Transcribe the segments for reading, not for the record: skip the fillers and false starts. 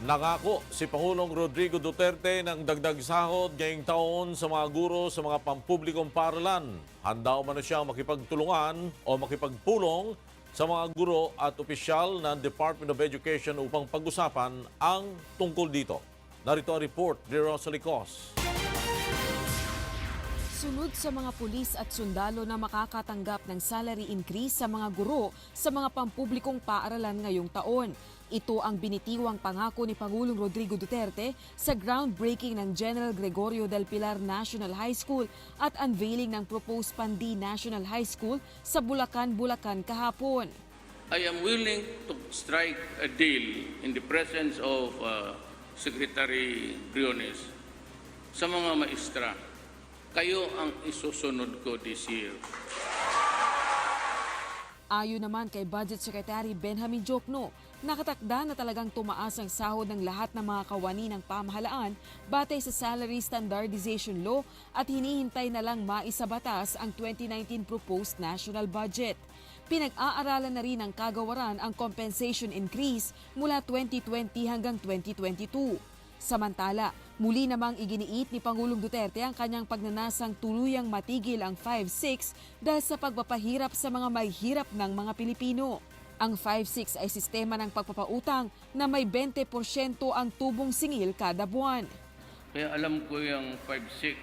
Nangako si Pangulong Rodrigo Duterte ng dagdag sahod ngayong taon sa mga guro sa mga pampublikong paaralan. Handa umano siya makipagtulungan o makipagpulong sa mga guro at opisyal ng Department of Education upang pag-usapan ang tungkol dito. Narito ang report ni Rosalie Cos. Sunod sa mga pulis at sundalo na makakatanggap ng salary increase sa mga guro sa mga pampublikong paaralan ngayong taon. Ito ang binitiwang pangako ni Pangulong Rodrigo Duterte sa groundbreaking ng General Gregorio del Pilar National High School at unveiling ng proposed Pandi National High School sa Bulacan, Bulacan kahapon. I am willing to strike a deal in the presence of Secretary Briones sa mga maestra. Kayo ang isusunod ko this year. Ayon naman kay Budget Secretary Benjamin Jokno, nakatakda na talagang tumaas ang sahod ng lahat ng mga kawani ng pamahalaan batay sa Salary Standardization Law at hinihintay na lang maisabatas ang 2019 proposed national budget. Pinag-aaralan na rin ng kagawaran ang compensation increase mula 2020 hanggang 2022. Samantala, muli namang iginiit ni Pangulong Duterte ang kanyang pagnanasang tuluyang matigil ang 5-6 dahil sa pagpapahirap sa mga may hirap ng mga Pilipino. Ang 5-6 ay sistema ng pagpapautang na may 20% ang tubong singil kada buwan. Kaya alam ko yung 5-6.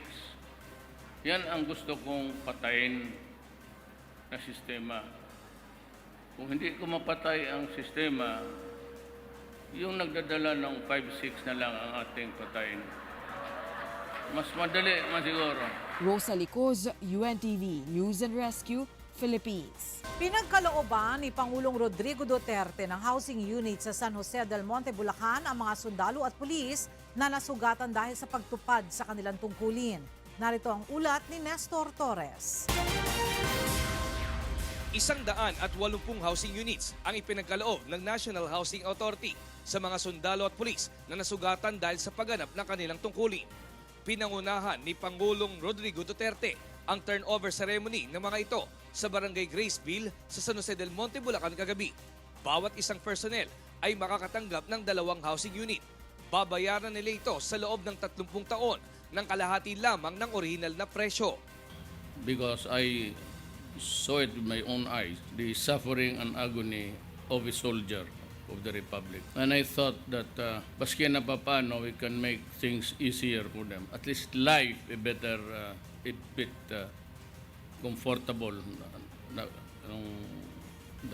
Yan ang gusto kong patayin na sistema. Kung hindi ko mapatay ang sistema, yung nagdadala ng 5-6 na lang ang ating patayin. Mas madali, siguro. Rosalie Cos, UNTV News and Rescue, Philippines. Pinagkalooban ni Pangulong Rodrigo Duterte ng housing unit sa San Jose del Monte, Bulacan ang mga sundalo at pulis na nasugatan dahil sa pagtupad sa kanilang tungkulin. Narito ang ulat ni Nestor Torres. 180 housing units ang ipinagkaloob ng National Housing Authority sa mga sundalo at pulis na nasugatan dahil sa pagganap ng kanilang tungkulin. Pinangunahan ni Pangulong Rodrigo Duterte ang turnover ceremony ng mga ito sa Barangay Graceville sa San Jose del Monte, Bulacan kagabi. Bawat isang personnel ay makakatanggap ng 2 housing unit. Babayaran nila ito sa loob ng 30 taon ng kalahati lamang ng orihinal na presyo. Because I saw it with my own eyes, the suffering and agony of a soldier of the Republic. And I thought that baski na paano we can make things easier for them. At least life a better, a bit comfortable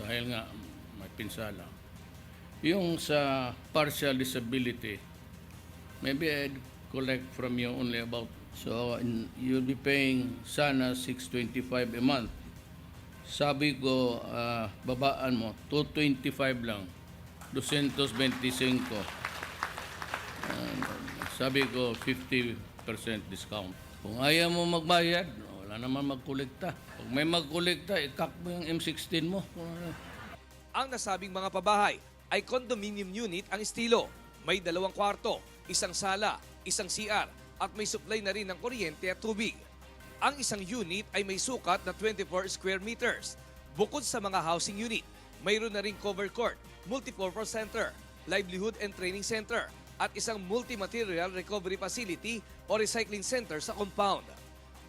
dahil nga may pinsala. Yung sa partial disability, maybe I'd collect from you only about, so you'll be paying sana 625 a month. Sabi ko, babaan mo, 225 lang, 225. Sabi ko, 50% discount. Kung ayaw mo magbayad, wala naman magkolekta. Pag may magkolekta, ikak mo yung M16 mo. Ang nasabing mga pabahay ay condominium unit ang estilo. May 2 kwarto, 1 sala, 1 CR at may supply na rin ng kuryente at tubig. Ang isang unit ay may sukat na 24 square meters. Bukod sa mga housing unit, mayroon na rin covered court, multipurpose center, livelihood and training center at isang multi-material recovery facility o recycling center sa compound.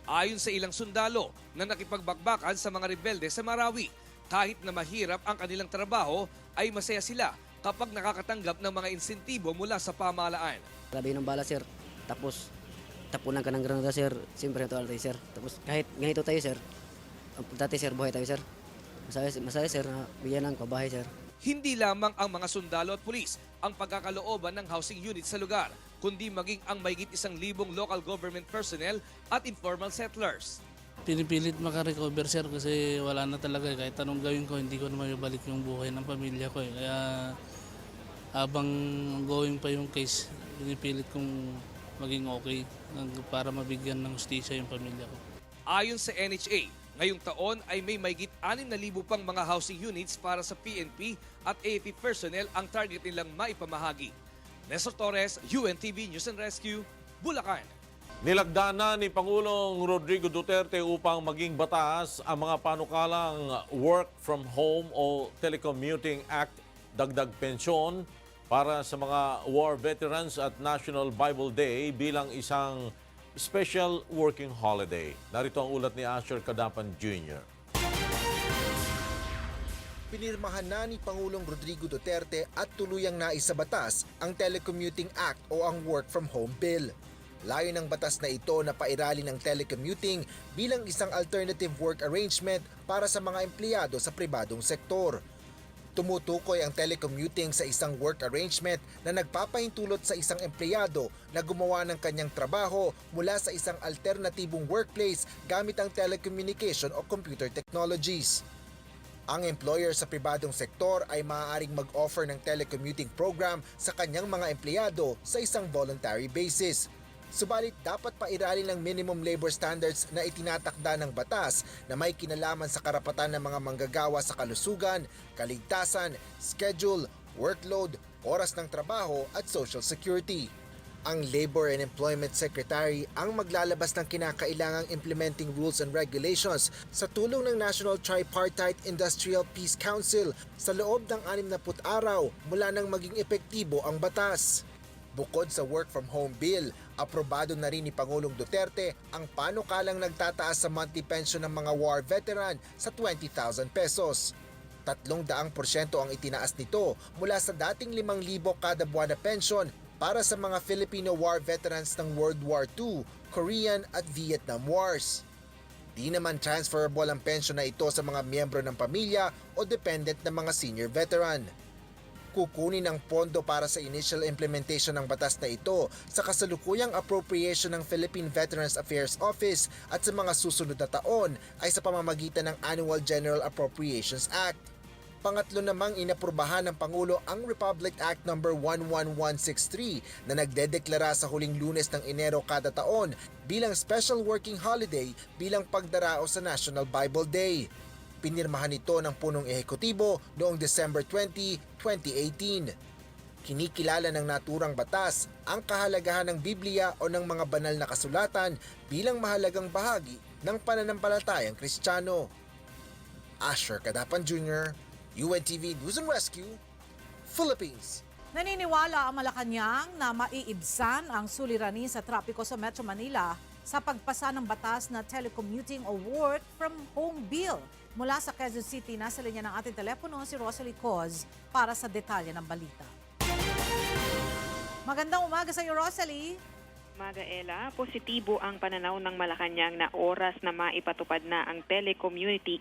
Ayon sa ilang sundalo na nakipagbakbakan sa mga rebelde sa Marawi, kahit na mahirap ang kanilang trabaho, ay masaya sila kapag nakakatanggap ng mga insentibo mula sa pamahalaan. Grabe ng bala, sir. Tapos, tapunan ka ng granada, sir. Siyempre, ito tayo, sir. Tapos, kahit ganito tayo, sir. Dati, sir, buhay tayo, sir. Masaya, sir, na bigyan ng pabahay, sir. Hindi lamang ang mga sundalo at pulis ang pagkakalooban ng housing unit sa lugar, kundi maging ang mahigit 1,000 local government personnel at informal settlers. Pinipilit makarecover, sir, kasi wala na talaga. Kahit anong gawin ko, hindi ko na mabalik yung buhay ng pamilya ko. Kaya habang going pa yung case, pinipilit kong maging okay para mabigyan ng hustisya yung pamilya ko. Ayon sa NHA, ngayong taon ay may mahigit 6,000 pang mga housing units para sa PNP at AFP personnel ang target nilang maipamahagi. Nestor Torres, UNTV News and Rescue, Bulacan. Nilagdaan na ni Pangulong Rodrigo Duterte upang maging batas ang mga panukalang Work from Home o Telecommuting Act, dagdag pensyon para sa mga war veterans at National Bible Day bilang isang special working holiday. Narito ang ulat ni Asher Cadapan Jr. Pinirmahan na ni Pangulong Rodrigo Duterte at tuluyang naisabatas ang Telecommuting Act o ang Work from Home Bill. Layo ng batas na ito na pairali ng telecommuting bilang isang alternative work arrangement para sa mga empleyado sa pribadong sektor. Tumutukoy ang telecommuting sa isang work arrangement na nagpapahintulot sa isang empleyado na gumawa ng kanyang trabaho mula sa isang alternatibong workplace gamit ang telecommunication o computer technologies. Ang employer sa pribadong sektor ay maaaring mag-offer ng telecommuting program sa kanyang mga empleyado sa isang voluntary basis. Subalit dapat pairali ng minimum labor standards na itinatakda ng batas na may kinalaman sa karapatan ng mga manggagawa sa kalusugan, kaligtasan, schedule, workload, oras ng trabaho at social security. Ang Labor and Employment Secretary ang maglalabas ng kinakailangang implementing rules and regulations sa tulong ng National Tripartite Industrial Peace Council sa loob ng 60 araw mula nang maging epektibo ang batas. Bukod sa work from home bill, aprobado na rin ni Pangulong Duterte ang panukalang nagtataas sa monthly pension ng mga war veteran sa 20,000 pesos. 300% ang itinaas nito mula sa dating 5,000 kada buwan na pension para sa mga Filipino war veterans ng World War II, Korean at Vietnam Wars. Di naman transferable ang pension na ito sa mga miyembro ng pamilya o dependent ng mga senior veteran. Kukunin ang pondo para sa initial implementation ng batas na ito sa kasalukuyang appropriation ng Philippine Veterans Affairs Office at sa mga susunod na taon ay sa pamamagitan ng Annual General Appropriations Act. Pangatlo namang inaprubahan ng Pangulo ang Republic Act No. 11163 na nagdedeklara sa huling Lunes ng Enero kada taon bilang special working holiday bilang pagdarao sa National Bible Day. Pinirmahan ito ng punong ehekutibo noong December 20, 2018. Kinikilala ng naturang batas ang kahalagahan ng Biblia o ng mga banal na kasulatan bilang mahalagang bahagi ng pananampalatayang Kristiyano. Asher Cadapan Jr., UNTV News and Rescue, Philippines. Naniniwala ang Malacanang na maiibsan ang suliranin sa trapiko sa Metro Manila sa pagpasa ng batas na telecommuting o work from home bill. Mula sa Quezon City, nasa linya ng ating telepono si Rosalie Coz para sa detalye ng balita. Magandang umaga sa iyo, Rosalie. Umaga, Ella. Positibo ang pananaw ng Malacanang na oras na maipatupad na ang Telecommuting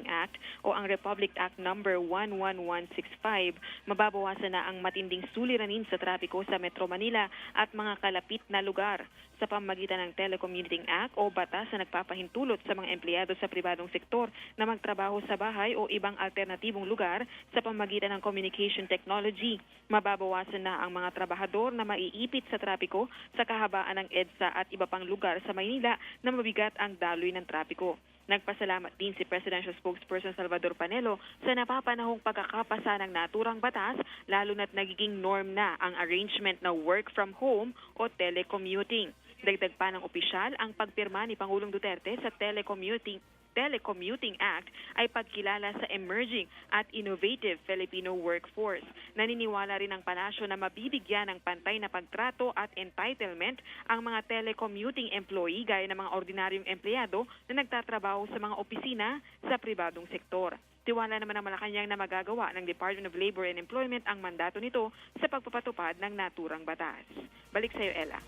Act o ang Republic Act No. 11165. Mababawasan na ang matinding suliranin sa trapiko sa Metro Manila at mga kalapit na lugar sa pamamagitan ng Telecommuting Act o batas na nagpapahintulot sa mga empleyado sa pribadong sektor na magtrabaho sa bahay o ibang alternatibong lugar sa pamamagitan ng communication technology. Mababawasan na ang mga trabahador na maiipit sa trapiko sa kahabaan ng EDSA at iba pang lugar sa Maynila na mabigat ang daloy ng trapiko. Nagpasalamat din si Presidential Spokesperson Salvador Panelo sa napapanahong pagkakapasa ng naturang batas, lalo na't nagiging norm na ang arrangement na work from home o telecommuting. Dagdag pa ng opisyal, ang pagpirma ni Pangulong Duterte sa Telecommuting Act ay pagkilala sa emerging at innovative Filipino workforce. Naniniwala rin ang palasyo na mabibigyan ng pantay na pagtrato at entitlement ang mga telecommuting employee gaya ng mga ordinaryong empleyado na nagtatrabaho sa mga opisina sa pribadong sektor. Tiwala naman ang Malacanang na magagawa ng Department of Labor and Employment ang mandato nito sa pagpapatupad ng naturang batas. Balik sa iyo, Ella.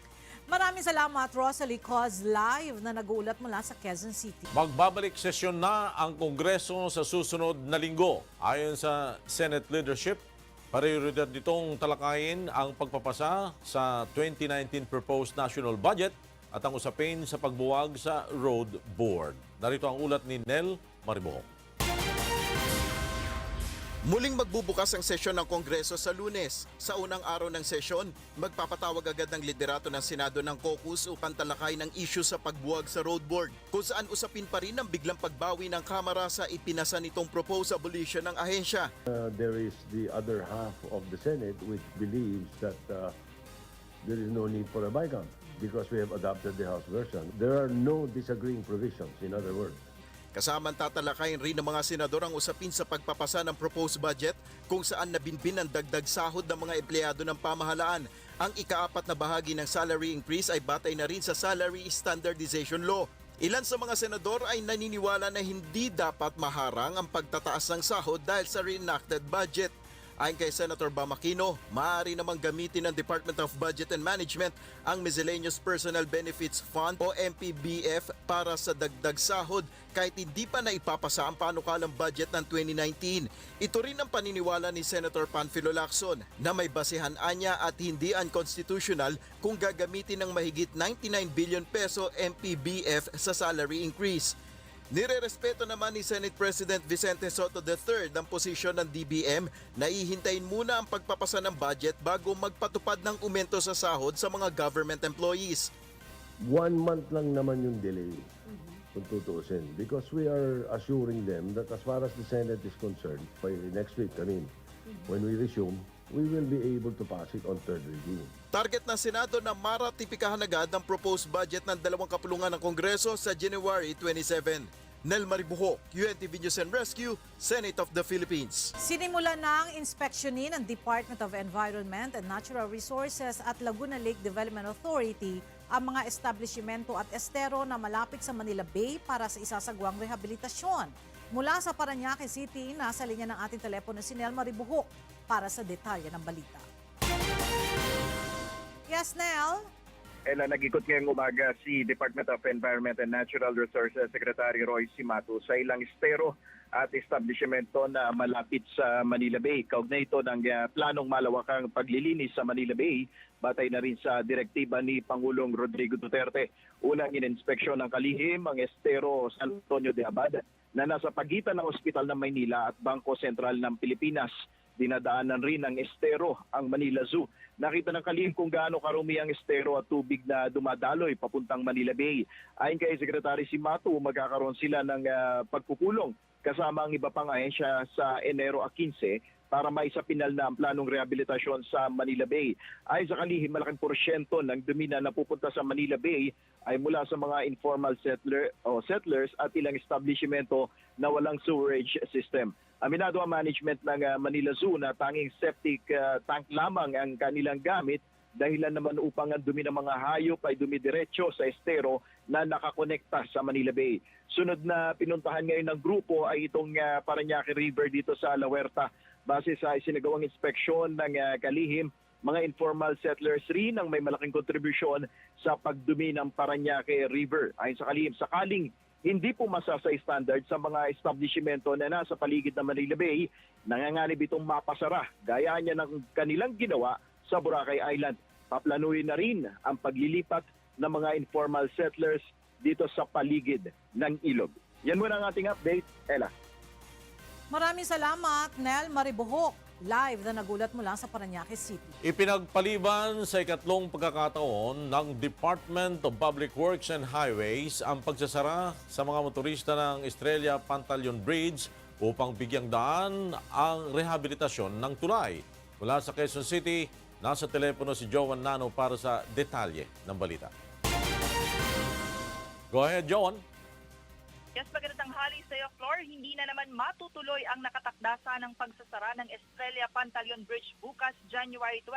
Maraming salamat, Rosalie Coz, live na nag-uulat mula sa Quezon City. Magbabalik sesyon na ang Kongreso sa susunod na linggo. Ayon sa Senate leadership, prioridad nitong talakayin ang pagpapasa sa 2019 proposed national budget at ang usapin sa pagbuwag sa road board. Narito ang ulat ni Nel Maribojo. Muling magbubukas ang sesyon ng Kongreso sa Lunes. Sa unang araw ng sesyon, magpapatawag agad ng liderato ng Senado ng caucus upang talakay ng issue sa pagbuwag sa road board, kung saan usapin pa rin ang biglang pagbawi ng Kamara sa ipinasa nitong proposed abolition ng ahensya. There is the other half of the Senate which believes that there is no need for a bygone because we have adopted the House version. There are no disagreeing provisions, in other words. Kasamang tatalakayin rin ng mga senador ang usapin sa pagpapasa ng proposed budget kung saan nabinbin ang dagdag sahod ng mga empleyado ng pamahalaan. Ang ika-4 na bahagi ng salary increase ay batay na rin sa Salary Standardization Law. Ilan sa mga senador ay naniniwala na hindi dapat maharang ang pagtataas ng sahod dahil sa reenacted budget. Ayon kay Senator Bam Aquino, maaari namang gamitin ng Department of Budget and Management ang Miscellaneous Personal Benefits Fund o MPBF para sa dagdag sahod kahit hindi pa naipapasa ang panukalang budget ng 2019. Ito rin ang paniniwala ni Senator Panfilo Lacson na may basehan anya at hindi unconstitutional kung gagamitin ng mahigit 99 billion peso MPBF sa salary increase. Nirerespeto naman ni Senate President Vicente Soto III ang posisyon ng DBM na ihintayin muna ang pagpapasa ng budget bago magpatupad ng aumento sa sahod sa mga government employees. 1 month lang naman yung delay, kung tutuusin. Because we are assuring them that as far as the Senate is concerned, by next week, when we resume, we will be able to pass it on third reading. Target ng Senado na maratipikahan agad ang proposed budget ng dalawang kapulungan ng Kongreso sa January 27. Nel Maribuho, UNTV News and Rescue, Senate of the Philippines. Sinimula na ang inspeksyonin ng Department of Environment and Natural Resources at Laguna Lake Development Authority ang mga establishmento at estero na malapit sa Manila Bay para sa isasagawang rehabilitasyon. Mula sa Parañaque City, nasa linya ng ating telepono si Nel Maribuho para sa detalye ng balita. Yes, Nel? Nag-ikot ngayong umaga si Department of Environment and Natural Resources Secretary Roy Cimatu sa ilang estero at establishmento na malapit sa Manila Bay. Kaugnay ito ng planong malawakang paglilinis sa Manila Bay, batay na rin sa direktiba ni Pangulong Rodrigo Duterte. Unang ininspeksyon ng kalihim ang estero San Antonio de Abad na nasa pagitan ng Ospital ng Maynila at Bangko Sentral ng Pilipinas. Dinadaanan rin ng estero ang Manila Zoo. Nakita ng kalihim kung gaano karumi ang estero at tubig na dumadaloy papuntang Manila Bay. Ayon kay Secretary Cimatu, magkakaroon sila ng pagpupulong kasama ang iba pang ahensya sa Enero 15 para maisapinal na ang planong rehabilitasyon sa Manila Bay. Ayon sa kalihim, malaking porsyento ng dumi na napupunta sa Manila Bay ay mula sa mga informal settlers at ilang establishmento na walang sewerage system. Aminado ang management ng Manila Zoo na tanging septic tank lamang ang kanilang gamit, dahilan naman upang ang dumi ng mga hayop ay dumidiretso sa estero na nakakonekta sa Manila Bay. Sunod na pinuntahan ngayon ng grupo ay itong Parañaque River dito sa La Huerta. Base sa isinagawang inspeksyon ng kalihim, mga informal settlers rin ang may malaking kontribusyon sa pagdumi ng Parañaque River. Ayon sa kalihim, sakaling hindi pumasa sa standard sa mga establishmento na nasa paligid ng Manila Bay, nanganganib itong mapasara, gaya niya ng kanilang ginawa sa Boracay Island. Paplanuhin na rin ang paglilipat ng mga informal settlers dito sa paligid ng ilog. Yan muna ang ating update. Ella. Maraming salamat, Nel Maribuho. Live na nagulat mula sa Parañaque City. Ipinagpaliban sa ikatlong pagkakataon ng Department of Public Works and Highways ang pagsasara sa mga motorista ng Estrella Pantaleon Bridge upang bigyang daan ang rehabilitasyon ng tulay. Mula sa Quezon City, nasa telepono si Joan Nano para sa detalye ng balita. Go ahead, Joan. Yes, magandang tanghali sa iyo, Flor. Hindi na naman matutuloy ang nakatakdasa ng pagsasara ng Estrella Pantaleon Bridge bukas, January 12,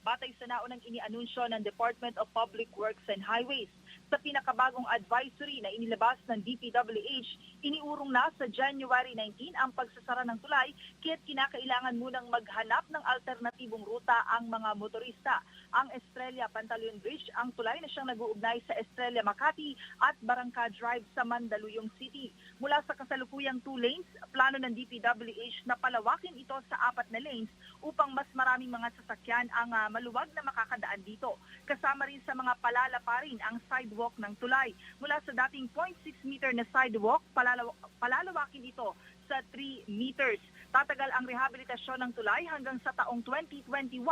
batay sa naunang inianunsyo ng Department of Public Works and Highways. Sa pinakabagong advisory na inilabas ng DPWH, iniurong na sa January 19 ang pagsasara ng tulay, kaya't kinakailangan munang maghanap ng alternatibong ruta ang mga motorista. Ang Estrella Pantaleon Bridge, ang tulay na siyang nag-uugnay sa Estrella Makati at Barangka Drive sa Mandaluyong City. Mula sa kasalukuyang 2 lanes, plano ng DPWH na palawakin ito sa 4 na lanes upang mas maraming mga sasakyan ang maluwag na makakadaan dito. Kasama rin sa mga palalaparin ang sidewalk ng tulay. Mula sa dating 0.6 meter na sidewalk, palalawakin ito sa 3 meters. Tatagal ang rehabilitasyon ng tulay hanggang sa taong 2021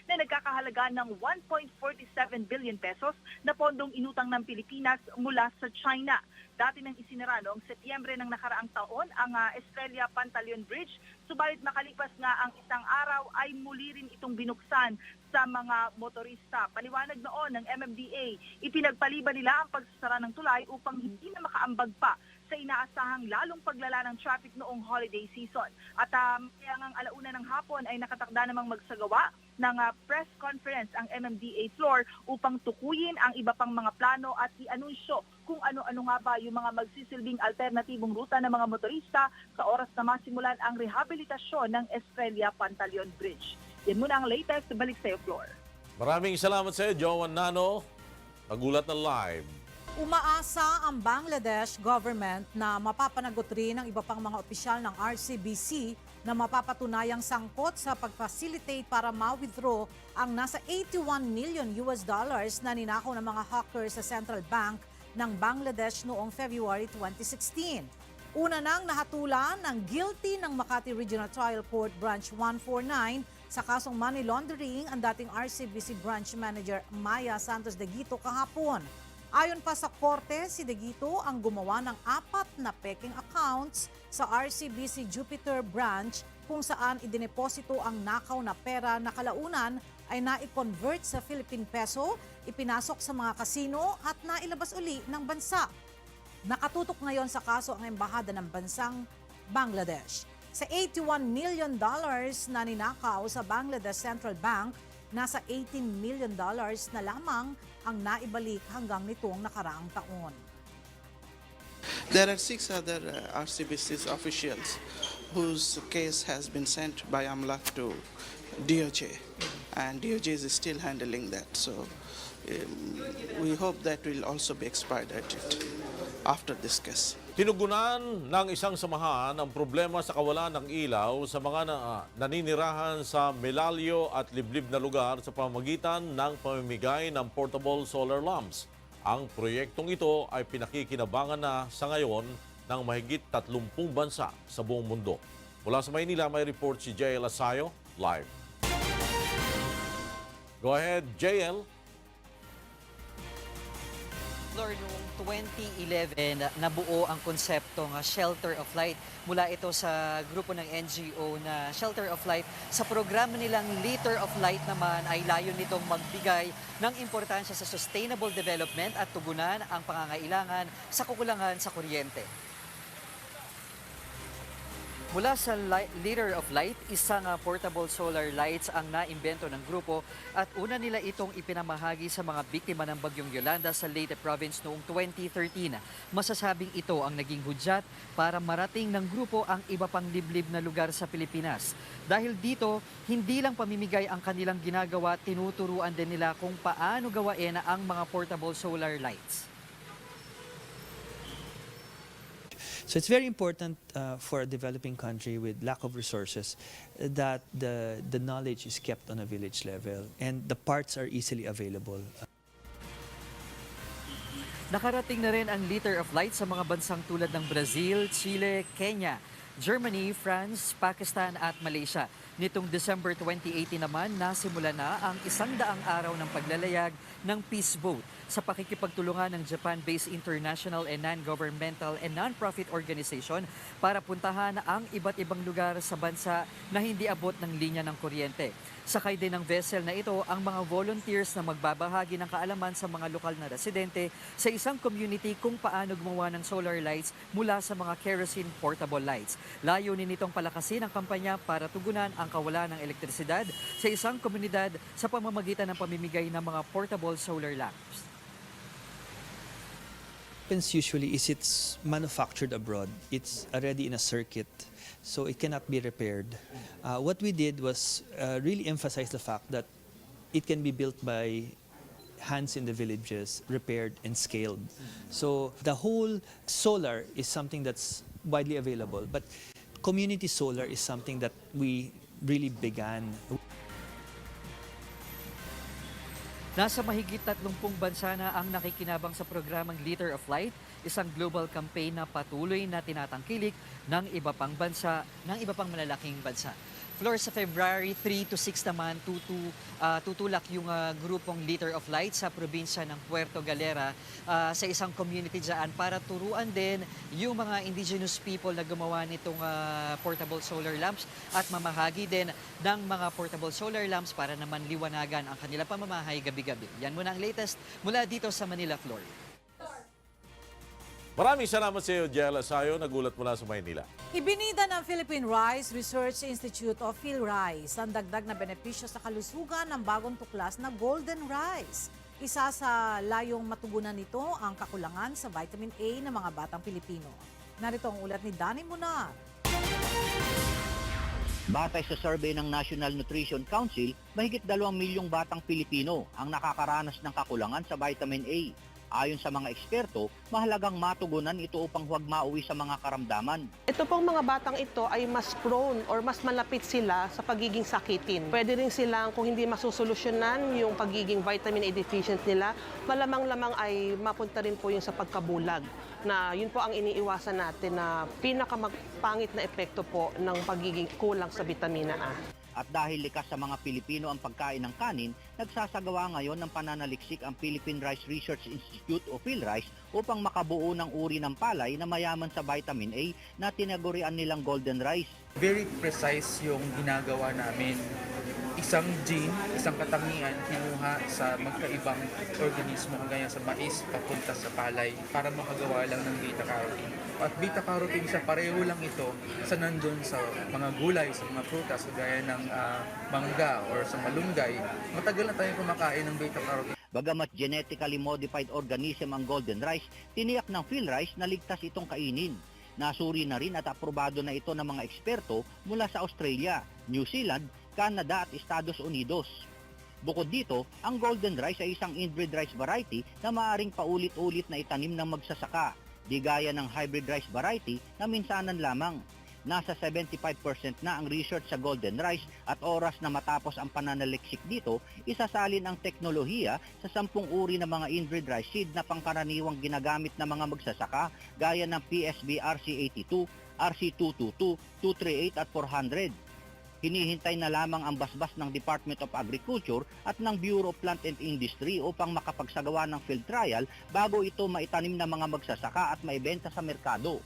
na nagkakahalaga ng 1.47 billion pesos na pondong inutang ng Pilipinas mula sa China. Dati nang isinara noong Setyembre ng nakaraang taon ang Estrella Pantaleon Bridge, subalit makalipas nga ang isang araw ay muli rin itong binuksan sa mga motorista. Paliwanag noon ng MMDA, ipinagpaliban nila ang pagsasara ng tulay upang hindi na makaambag pa sa inaasahang lalong paglala ng traffic noong holiday season. At kaya ngang 1:00 ng hapon ay nakatakda namang magsagawa ng press conference ang MMDA floor upang tukuyin ang iba pang mga plano at i-anunsyo kung ano-ano nga ba yung mga magsisilbing alternatibong ruta ng mga motorista sa oras na masimulan ang rehabilitasyon ng Estrella Pantaleon Bridge. Yan muna ang latest. Balik sa iyo, Floor. Maraming salamat sa iyo, Joan Nano. Nagulat na live. Umaasa ang Bangladesh government na mapapanagot rin ang iba pang mga opisyal ng RCBC na mapapatunayang sangkot sa pag-facilitate para ma-withdraw ang nasa $81 million na ninakaw ng mga hackers sa Central Bank ng Bangladesh noong February 2016. Una nang nahatulan ng guilty ng Makati Regional Trial Court Branch 149 sa kasong money laundering ang dating RCBC branch manager Maya Santos de Guito kahapon. Ayon pa sa korte, si De Guito ang gumawa ng 4 na peking accounts sa RCBC Jupiter branch kung saan idineposito ang nakaw na pera na kalaunan ay nai-convert sa Philippine peso, ipinasok sa mga kasino at nailabas uli ng bansa. Nakatutok ngayon sa kaso ang embahada ng bansang Bangladesh. Sa $81 million na ninakaw sa Bangladesh Central Bank, nasa $18 million na lamang ang naibalik hanggang nitong nakaraang taon. There are 6 other RCBC officials whose case has been sent by AMLAC to DOJ, and DOJ is still handling that. So we hope that will also be expedited after this case. Tinugunan ng isang samahan ang problema sa kawalan ng ilaw sa mga naninirahan sa melalyo at liblib na lugar sa pamamagitan ng pamimigay ng portable solar lamps. Ang proyektong ito ay pinakikinabangan na sa ngayon ng mahigit 30 bansa sa buong mundo. Mula sa Maynila, may report si JL Asayo, live. Go ahead, JL. Lord, noong 2011, nabuo ang konseptong Shelter of Light. Mula ito sa grupo ng NGO na Shelter of Light. Sa programa nilang Liter of Light naman ay layon nitong magbigay ng importansya sa sustainable development at tugunan ang pangangailangan sa kakulangan sa kuryente. Mula sa Liter of Light, isang portable solar lights ang naimbento ng grupo at una nila itong ipinamahagi sa mga biktima ng Bagyong Yolanda sa Leyte Province noong 2013. Masasabing ito ang naging hudyat para marating ng grupo ang iba pang liblib na lugar sa Pilipinas. Dahil dito, hindi lang pamimigay ang kanilang ginagawa, tinuturuan din nila kung paano gawain ang mga portable solar lights. So it's very important for a developing country with lack of resources that the knowledge is kept on a village level and the parts are easily available. Nakarating na rin ang Liter of Light sa mga bansang tulad ng Brazil, Chile, Kenya, Germany, France, Pakistan at Malaysia. Nitong December 2018 naman, nasimula na ang 100 araw ng paglalayag ng Peace Boat sa pakikipagtulungan ng Japan-based international and non-governmental and non-profit organization para puntahan ang iba't ibang lugar sa bansa na hindi abot ng linya ng kuryente. Sakay din ng vessel na ito ang mga volunteers na magbabahagi ng kaalaman sa mga lokal na residente sa isang community kung paano gumawa ng solar lights mula sa mga kerosene portable lights. Layunin nitong palakasin ang kampanya para tugunan ang kawalan ng elektrisidad sa isang komunidad sa pamamagitan ng pamimigay ng mga portable solar lamps. Usually is it's manufactured abroad. It's already in a circuit, so it cannot be repaired. What we did was really emphasize the fact that it can be built by hands in the villages, repaired and scaled. So the whole solar is something that's widely available, but community solar is something that we really began. Nasa mahigit 30 bansa na ang nakikinabang sa programang Liter of Light, isang global campaign na patuloy na tinatangkilik ng iba pang bansa, ng iba pang malalaking bansa. Floor, sa February 3 to 6 naman, tutulak yung grupong Liter of Light sa probinsya ng Puerto Galera sa isang community dyan para turuan din yung mga indigenous people na gumawa nitong portable solar lamps at mamahagi din ng mga portable solar lamps para naman liwanagan ang kanila pamamahay gabi-gabi. Yan muna ang latest mula dito sa Manila, Floor. Maraming salamat sa iyo, Jella Sayo, nagulat mula sa Maynila. Ibinida ng Philippine Rice Research Institute o PhilRice ang dagdag na benepisyo sa kalusugan ng bagong tuklas na Golden Rice. Isa sa layong matugunan nito ang kakulangan sa vitamin A ng mga batang Pilipino. Narito ang ulat ni Danny Munar. Batay sa survey ng National Nutrition Council, mahigit 2 milyong batang Pilipino ang nakakaranas ng kakulangan sa vitamin A. Ayon sa mga eksperto, mahalagang matugunan ito upang huwag mauwi sa mga karamdaman. Ito pong mga batang ito ay mas prone or mas malapit sila sa pagiging sakitin. Pwede rin silang, kung hindi masusolusyonan yung pagiging vitamin A deficient nila, malamang-lamang ay mapunta rin po yung sa pagkabulag. Na yun po ang iniiwasan natin na pinakamagpangit na epekto po ng pagiging kulang sa vitamina A. At dahil likas sa mga Pilipino ang pagkain ng kanin, nagsasagawa ngayon ng pananaliksik ang Philippine Rice Research Institute o PhilRice upang makabuo ng uri ng palay na mayaman sa vitamin A na tinagurian nilang Golden Rice. Very precise yung ginagawa namin. Isang gene, isang katangian, kinuha sa magkaibang organismo kagaya sa mais papunta sa palay para makagawa lang ng beta-carotene. At beta-carotene siya, pareho lang ito sa nandun sa mga gulay, sa mga prutas, kagaya ng mangga or sa malunggay. Matagal na tayong kumakain ng beta-carotene. Bagamat genetically modified organism ang Golden Rice, tiniyak ng PhilRice na ligtas itong kainin. Nasuri na rin at aprobado na ito ng mga eksperto mula sa Australia, New Zealand, Canada at Estados Unidos. Bukod dito, ang Golden Rice ay isang inbred rice variety na maaaring paulit-ulit na itanim ng magsasaka, di gaya ng hybrid rice variety na minsanan lamang. Nasa 75% na ang research sa Golden Rice at oras na matapos ang pananaliksik dito, isasalin ang teknolohiya sa 10 uri ng mga inbred rice seed na pangkaraniwang ginagamit ng mga magsasaka gaya ng PSB RC82, RC222, 238 at 400. Hinihintay na lamang ang basbas ng Department of Agriculture at ng Bureau of Plant and Industry upang makapagsagawa ng field trial bago ito maitanim ng mga magsasaka at maibenta sa merkado.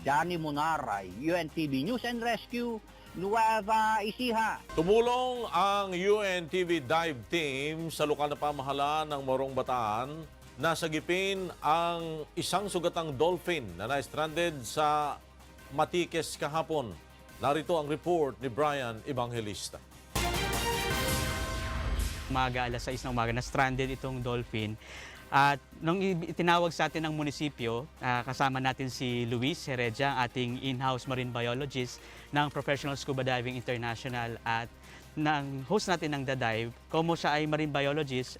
Danny Munaray, UNTV News and Rescue, Nueva Ecija. Tumulong ang UNTV dive team sa lokal na pamahalaan ng Morong Bataan. Nasagipin ang isang sugatang dolphin na na-stranded sa Matiques kahapon. Narito ang report ni Brian Evangelista. Umaga, alas 6 ng umaga, na-stranded itong dolphin. At nung itinawag sa atin ng munisipyo, kasama natin si Luis Heredia, ating in-house marine biologist ng Professional Scuba Diving International at ng host natin ng The Dive. Como siya ay marine biologist,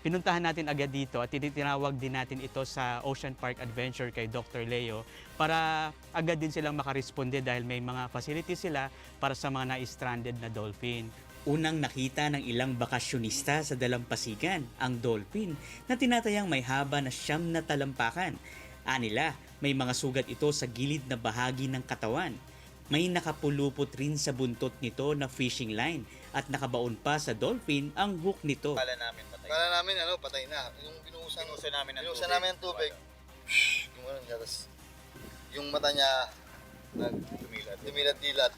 pinuntahan natin agad dito at tinawag din natin ito sa Ocean Park Adventure kay Dr. Leo para agad din silang makaresponde dahil may mga facilities sila para sa mga na-stranded na dolphin. Unang nakita ng ilang bakasyonista sa dalampasigan ang dolphin na tinatayang may haba na 9 na talampakan. Anila, may mga sugat ito sa gilid na bahagi ng katawan. May nakapulupot rin sa buntot nito na fishing line at nakabaon pa sa dolphin ang hook nito. Kala namin patay na. Yung binuhusan namin ng tubig. Gumanon siya, tapos yung mata niya dumilat-dilat.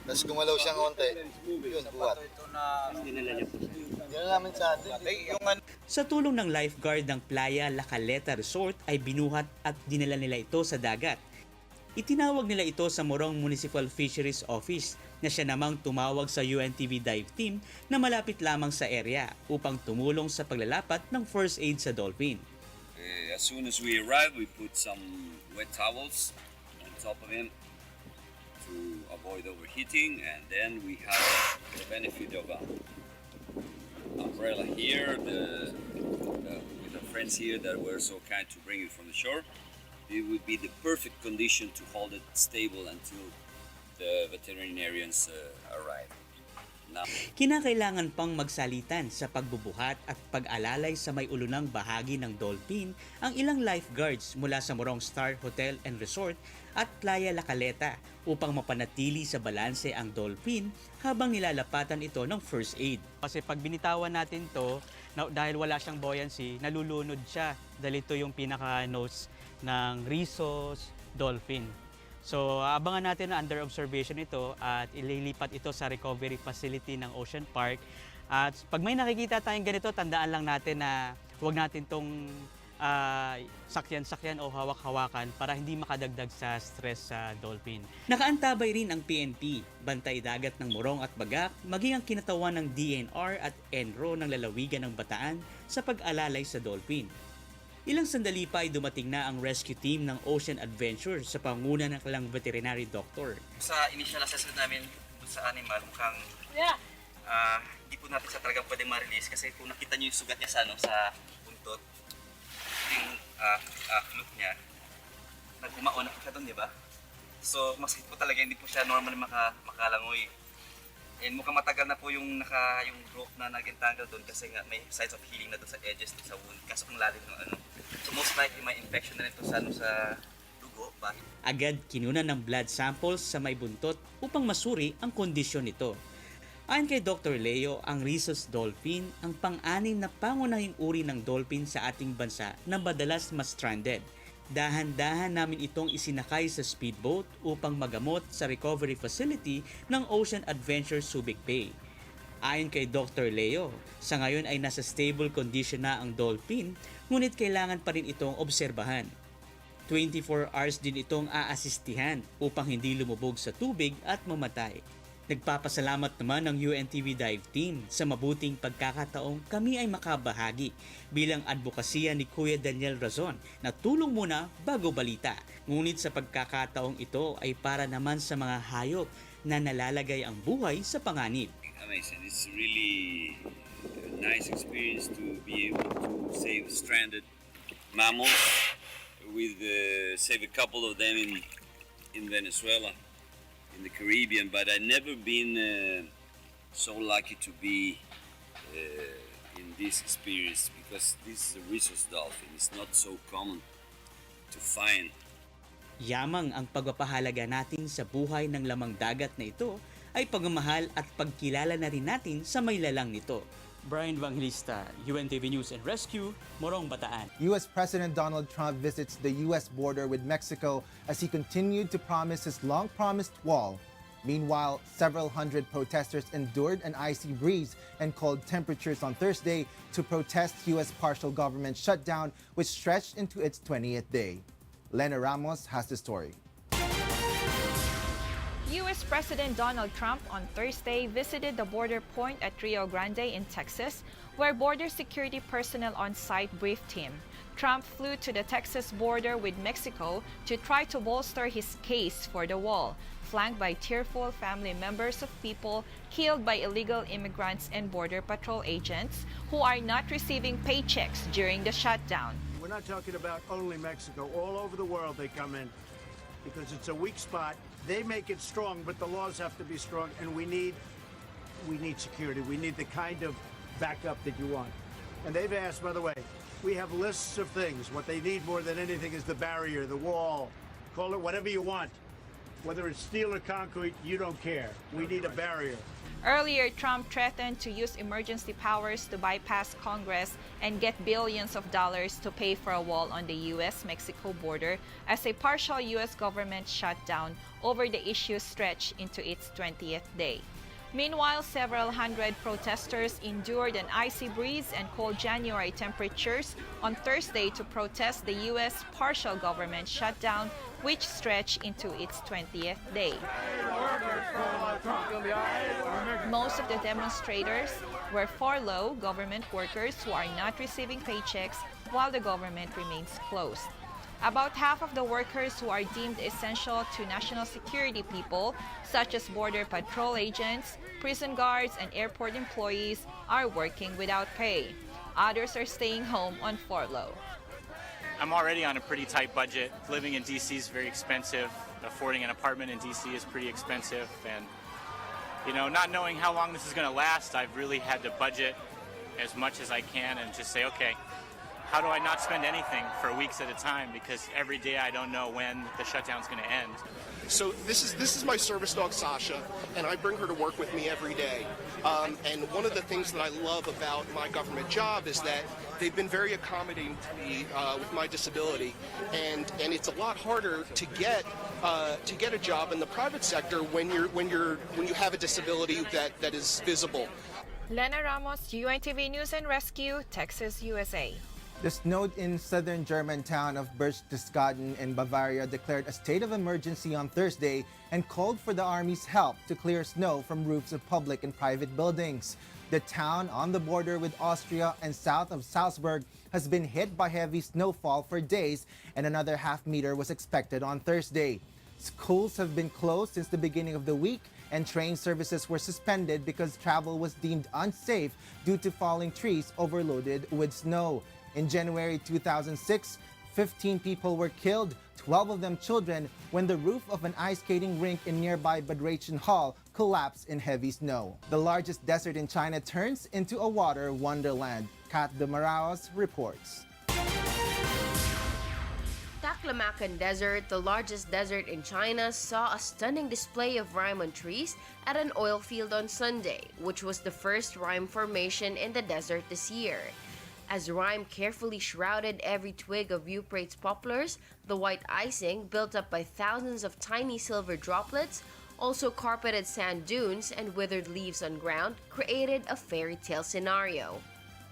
Tapos gumalaw siyang konti. Yun, buhat. Dinala namin sa atin. Sa tulong ng lifeguard ng Playa La Caleta Resort ay binuhat at dinala nila ito sa dagat. Itinawag nila ito sa Morong Municipal Fisheries Office na siya namang tumawag sa UNTV dive team na malapit lamang sa area upang tumulong sa paglalapat ng first aid sa dolphin. As soon as we arrived, we put some wet towels on top of him to avoid overheating, and then we have the benefit of an umbrella here, with the friends here that were so kind to bring it from the shore. It would be the perfect condition to hold it stable until the veterinarians arrive. Now, Kinakailangan pang magsalitan sa pagbubuhat at pag-alalay sa may ulunang bahagi ng dolphin ang ilang lifeguards mula sa Morong Star Hotel and Resort at Playa La Caleta upang mapanatili sa balanse ang dolphin habang nilalapatan ito ng first aid. Kasi pag binitawan natin to, dahil wala siyang buoyancy, nalulunod siya dahil ito yung pinaka-nose ng rhesus dolphin. So abangan natin na under observation ito at ililipat ito sa recovery facility ng Ocean Park. At pag may nakikita tayong ganito, tandaan lang natin na huwag natin itong sakyan-sakyan o hawak-hawakan para hindi makadagdag sa stress sa dolphin. Nakaantabay rin ang PNP, Bantay Dagat ng Morong at Bagak, maging ang kinatawan ng DNR at ENRO ng lalawigan ng Bataan sa pag-alalay sa dolphin. Ilang sandali pa ay dumating na ang rescue team ng Ocean Adventure sa panguna ng kanilang veterinary doctor. Sa initial assessment namin sa animal, mukhang hindi po natin siya talagang pwedeng ma-release kasi kung nakita niyo yung sugat niya sa buntot, yung fluke niya, nag-umaon na po siya doon, di ba? So, masakit po talaga, hindi po siya normally makalangoy. And mukhang matagal na po yung rope na nag-entangle doon kasi nga may signs of healing na doon sa edges, doon sa wound. Kaso kung lalim ng ano. So, most likely may infection na rin to sa dugo. Agad kinunan ng blood samples sa may buntot upang masuri ang kondisyon nito. Ayon kay Dr. Leo, ang rhesus dolphin ang pang-anim na pangunahing uri ng dolphin sa ating bansa na madalas ma-stranded. Dahan-dahan namin itong isinakay sa speedboat upang magamot sa recovery facility ng Ocean Adventure Subic Bay. Ayon kay Dr. Leo, sa ngayon ay nasa stable condition na ang dolphin, ngunit kailangan pa rin itong obserbahan. 24 hours din itong aasistihan upang hindi lumubog sa tubig at mamatay. Nagpapasalamat naman ng UNTV dive team sa mabuting pagkakataong kami ay makabahagi bilang advokasya ni Kuya Daniel Razon na tulong muna bago balita. Ngunit sa pagkakataong ito ay para naman sa mga hayop na nalalagay ang buhay sa panganib. Amazing. It's really a nice experience to be able to save stranded mammals. We save a couple of them in Venezuela, in the Caribbean, but I've never been so lucky to be in this experience because this is a rhesus dolphin. It's not so common to find. Yamang ang pagpapahalaga natin sa buhay ng lamang dagat na ito ay pagmamahal at pagkilala na rin natin sa may lalang nito. Brian Evangelista, UNTV News and Rescue, Morong, Bataan. U.S. President Donald Trump visits the U.S. border with Mexico as he continued to promise his long-promised wall. Meanwhile, several hundred protesters endured an icy breeze and cold temperatures on Thursday to protest U.S. partial government shutdown, which stretched into its 20th day. Lena Ramos has the story. U.S. President Donald Trump on Thursday visited the border point at Rio Grande in Texas, where border security personnel on site briefed him. Trump flew to the Texas border with Mexico to try to bolster his case for the wall, flanked by tearful family members of people killed by illegal immigrants and Border Patrol agents who are not receiving paychecks during the shutdown. We're not talking about only Mexico. All over the world they come in because it's a weak spot. They make it strong, but the laws have to be strong, and we need security. We need the kind of backup that you want. And they've asked, by the way, we have lists of things. What they need more than anything is the barrier, the wall. Call it whatever you want. Whether it's steel or concrete, you don't care. We need a barrier. Earlier, Trump threatened to use emergency powers to bypass Congress and get billions of dollars to pay for a wall on the U.S.-Mexico border as a partial U.S. government shutdown over the issue stretched into its 20th day. Meanwhile, several hundred protesters endured an icy breeze and cold January temperatures on Thursday to protest the U.S. partial government shutdown, which stretched into its 20th day. Most of the demonstrators were furloughed government workers who are not receiving paychecks while the government remains closed. About half of the workers who are deemed essential to national security people, such as Border Patrol agents, prison guards, and airport employees, are working without pay. Others are staying home on furlough. I'm already on a pretty tight budget. Living in DC is very expensive. Affording an apartment in DC is pretty expensive. And, not knowing how long this is going to last, I've really had to budget as much as I can and just say, okay, how do I not spend anything for weeks at a time? Because every day I don't know when the shutdown's going to end. So this is my service dog, Sasha, and I bring her to work with me every day. And one of the things that I love about my government job is that they've been very accommodating to me with my disability, and it's a lot harder to get a job in the private sector when you have a disability that is visible. Lena Ramos, UNTV News and Rescue, Texas, USA. The snow in southern German town of Berchtesgaden in Bavaria declared a state of emergency on Thursday and called for the army's help to clear snow from roofs of public and private buildings. The town on the border with Austria and south of Salzburg has been hit by heavy snowfall for days, and another half-meter was expected on Thursday. Schools have been closed since the beginning of the week, and train services were suspended because travel was deemed unsafe due to falling trees overloaded with snow. In January 2006, 15 people were killed, 12 of them children, when the roof of an ice skating rink in nearby Bad Reichenhall collapsed in heavy snow. The largest desert in China turns into a water wonderland. Kat de Maraos reports. Taklamakan Desert, the largest desert in China, saw a stunning display of rime on trees at an oil field on Sunday, which was the first rime formation in the desert this year. As rime carefully shrouded every twig of Euphrates poplars, the white icing, built up by thousands of tiny silver droplets, also carpeted sand dunes and withered leaves on ground, created a fairy tale scenario.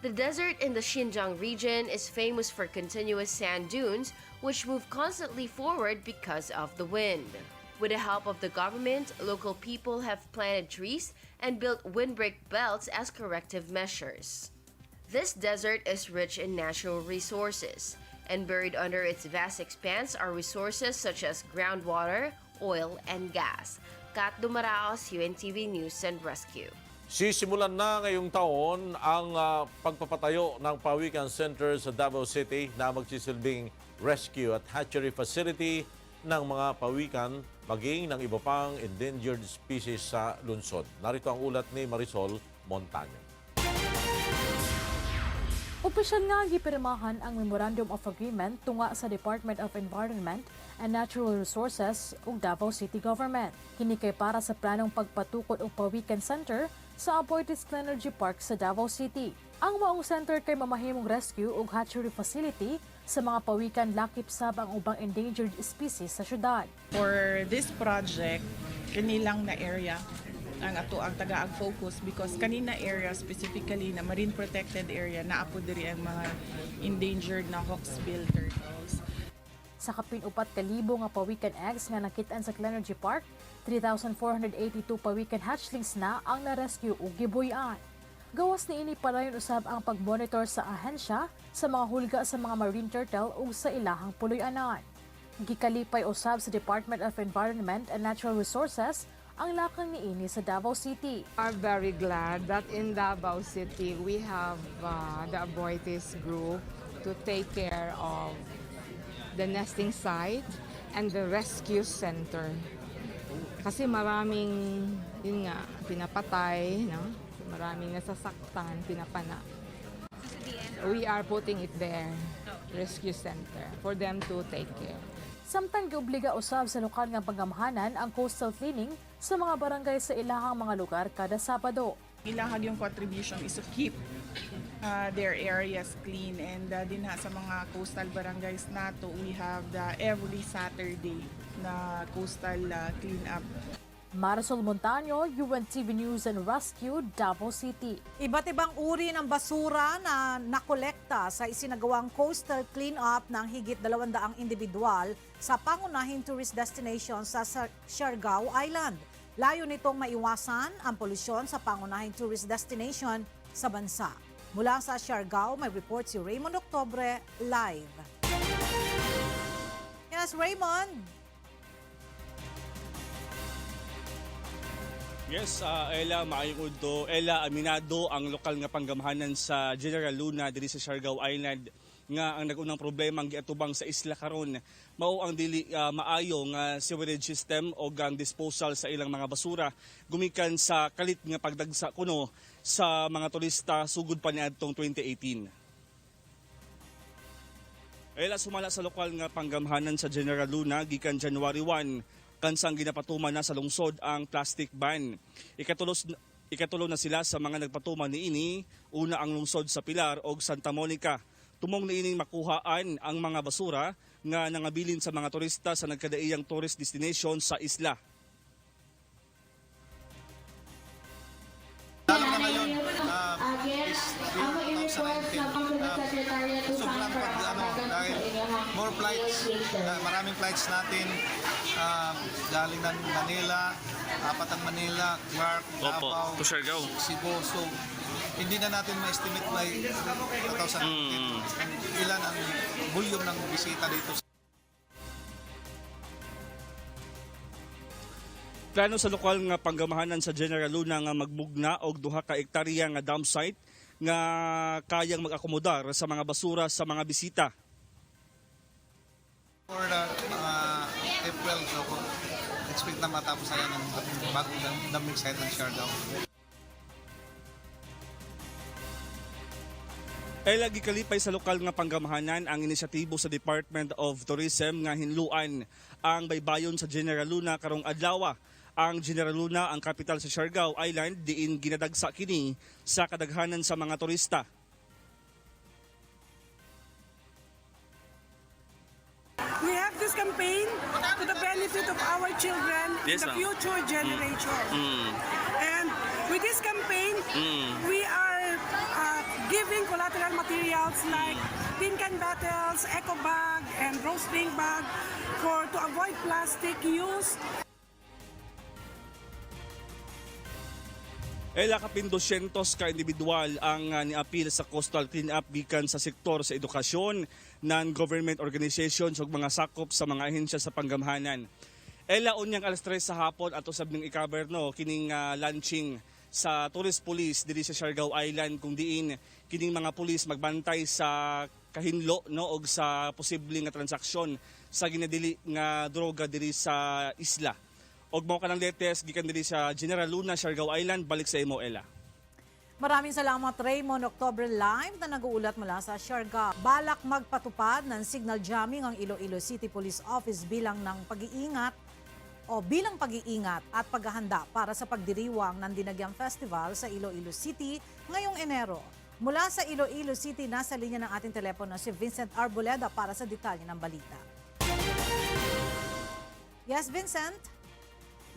The desert in the Xinjiang region is famous for continuous sand dunes, which move constantly forward because of the wind. With the help of the government, local people have planted trees and built windbreak belts as corrective measures. This desert is rich in natural resources, and buried under its vast expanse are resources such as groundwater, oil, and gas. Kat Dumaraos, UNTV News and Rescue. Sisimulan na ngayong taon ang pagpapatayo ng Pawikan Center sa Davao City na magsisilbing rescue at hatchery facility ng mga pawikan maging ng iba pang endangered species sa lungsod. Narito ang ulat ni Marisol Montaño. Opisyal nga gipirmahan ang Memorandum of Agreement tunga sa Department of Environment and Natural Resources ug Davao City Government. Kini kay para sa planong pagpatukod og Pawikan Center sa Aboitiz Energy Park sa Davao City. Ang maong center kay mamahimong rescue ug hatchery facility sa mga pawikan lakip sab ang ubang endangered species sa syudad. For this project, kanilang na area ang ato ang taga-focus because kanina area specifically na marine protected area na apo diri ang mga endangered na hawksbill turtles. Sa kapin 4,000 nga pawikan eggs nga nakitaan sa Clenergy Park, 3,482 pawikan hatchlings na ang na-rescue ug gibuy-an. Gawas niini padayon usab ang pag-monitor sa ahensya sa mga hulga sa mga marine turtle ug sa ilahang puloy-anan. Gikalipay usab sa Department of Environment and Natural Resources ang lakang niini sa Davao City. I'm very glad that in Davao City we have the Aboitiz group to take care of the nesting site and the rescue center. Kasi maraming, yun nga, pinapatay, no? Maraming nasasaktan, pinapana. We are putting it there, rescue center, for them to take care. Samtang giobliga usab sa lokal nga panggamhanan ang coastal cleaning sa mga barangay sa ilahang mga lugar kada Sabado. Ilahag yung contribution is to keep their areas clean and dinha sa mga coastal barangays nato we have the every Saturday na coastal clean up. Marisol Montaño, UNTV News and Rescue, Davao City. Iba't ibang uri ng basura na nakolekta sa isinagawang coastal clean-up ng higit 200 individual sa pangunahing tourist destination sa Siargao Island. Layo nitong maiwasan ang polusyon sa pangunahing tourist destination sa bansa. Mula sa Siargao, may report si Raymond Octobre live. Yes, Raymond. Yes, Ella, maayong udto. Ella, aminado ang lokal nga panggamhanan sa General Luna diri sa Siargao Island nga ang nagunang problema ang giatubang sa isla karon mao ang dili maayo nga sewerage system o ang disposal sa ilang mga basura gumikan sa kalit nga pagdagsa kuno sa mga turista sugod pa niadtong 2018. Ella, sumala sa lokal nga panggamhanan sa General Luna gikan January 1 kansang ginapatuman na sa lungsod ang plastic ban. Ikatulo na sila sa mga nagpatuman niini, una ang lungsod sa Pilar o Santa Monica. Tumong niining makuhaan ang mga basura nga nangabilin sa mga turista sa nagkadaiyang tourist destination sa isla. Lalo na ngayon, is sa 19. Sobrang dahil more flights, maraming flights natin galing ng Manila, Apatang Manila, Clark, Davao, Cebu. So, hindi na natin ma-estimate by 2019 ilan ang volume ng bisita dito. Plano sa lokal nga panggamahanan sa General Luna nga magbugna og 2 ka hektarya nga dam site nga kayang mag-akomodar sa mga basura sa mga bisita. For the April, so expect na matapos na yan ang bagong daming site ng Siargao. Ay lagi kalipay sa lokal nga panggamahanan ang inisyatibo sa Department of Tourism nga hinluan ang baybayon sa General Luna karong adlaw. Ang General Luna ang kapital sa Siargao Island diin ginadagsa kini sa kadaghanan sa mga turista. We have this campaign to the benefit of our children and the future generation. And with this campaign, we are giving collateral materials like tin can bottles, eco bag, and roasting bag to avoid plastic use. Kapin 200 ka individual ang niapil sa coastal cleanup gikan sa sektor sa edukasyon, non-government organizations ug mga sakop sa mga ahensya sa panggamahanan. Unyang alas 3 sa hapon ato sab ning i-cover kining launching sa tourist police diri sa Siargao Island kung diin kining mga pulis magbantay sa kahinlo og sa posibleng nga transaksyon sa ginadili nga droga diri sa isla. Og mao kanang latest gikan diri sa General Luna, Siargao Island, balik sa imo Ella. Maraming salamat Raymond. October Live na nag-uulat mula sa Siargao. Balak magpatupad ng signal jamming ang Iloilo City Police Office bilang pag-iingat at paghahanda para sa pagdiriwang ng Dinagyang Festival sa Iloilo City ngayong Enero. Mula sa Iloilo City, nasa linya ng ating telepono si Vincent Arboleda para sa detalye ng balita. Yes, Vincent?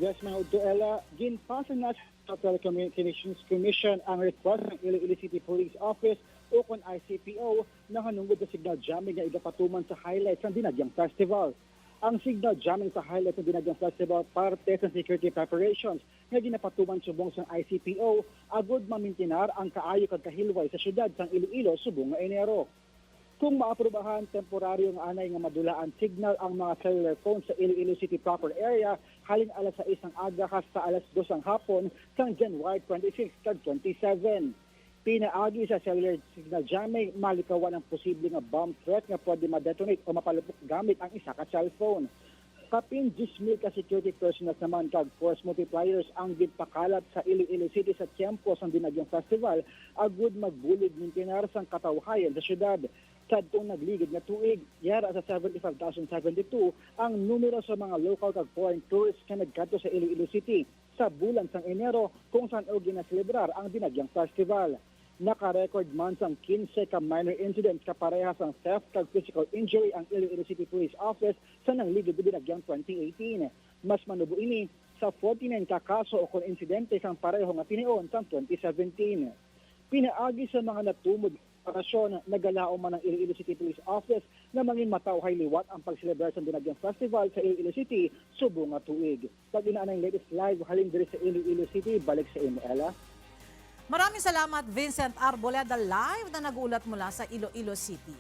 Yes, Ma'am Ella, ginpasa na sa Telecommunications Commission ang request ng Iloilo City Police Office o kung ICPO na hanungod sa signal jamming na igapatuman sa highlights ng Dinagyang Festival. Ang signal jamming sa highlights ng Dinagyang Festival parte sa security preparations nga ginapatuman subong sa ICPO agud mamintinar ang kaayo kag kahilway sa syudad sang Iloilo subong nga Enero. Kung maaprubahan, temporaryo nga anay nga madulaan signal ang mga cellular phones sa Iloilo City proper area halin alas 6 ang aga hasta alas 2 ang hapon sang January 26 kag 27. Pinaagi sa cellular signal jamming, malikawan ang posibleng bomb threat nga pwede ma-detonate o mapalupok gamit ang isa ka cellphone. Kapin 10,000 ka security personnel naman kag force multipliers ang ginpakalat sa Iloilo City sa tiyempo sang Dinagyang Festival agud magbulid mintinar sang katawhayan sa syudad. Sadtong nagligid nga tuig, yara sa 75,072 ang numero sa mga local kag foreign tourists nga nagkadto sa Iloilo City sa bulan sang Enero kung saan og ginaselebrar ang Dinagyang Festival. Naka-record man sang 15 ka minor incidents kaparehas ang theft kag physical injury ang Iloilo City Police Office sa nangligid Dinagyang 2018. Mas manubo ini sa 49 ka kaso o kon insidente sang pareho nga tinion sang 2017. Pinaagi sa mga natumod operasyon, nagalao man ang Iloilo City Police Office na mangin matawhay liwat ang pagselebrar sa Dinagyang Festival sa Iloilo City subong nga tuig. Pag inaan ang latest live halin diri sa Iloilo City, balik sa imo Ella. Maraming salamat Vincent Arboleda live na nag-uulat mula sa Iloilo City.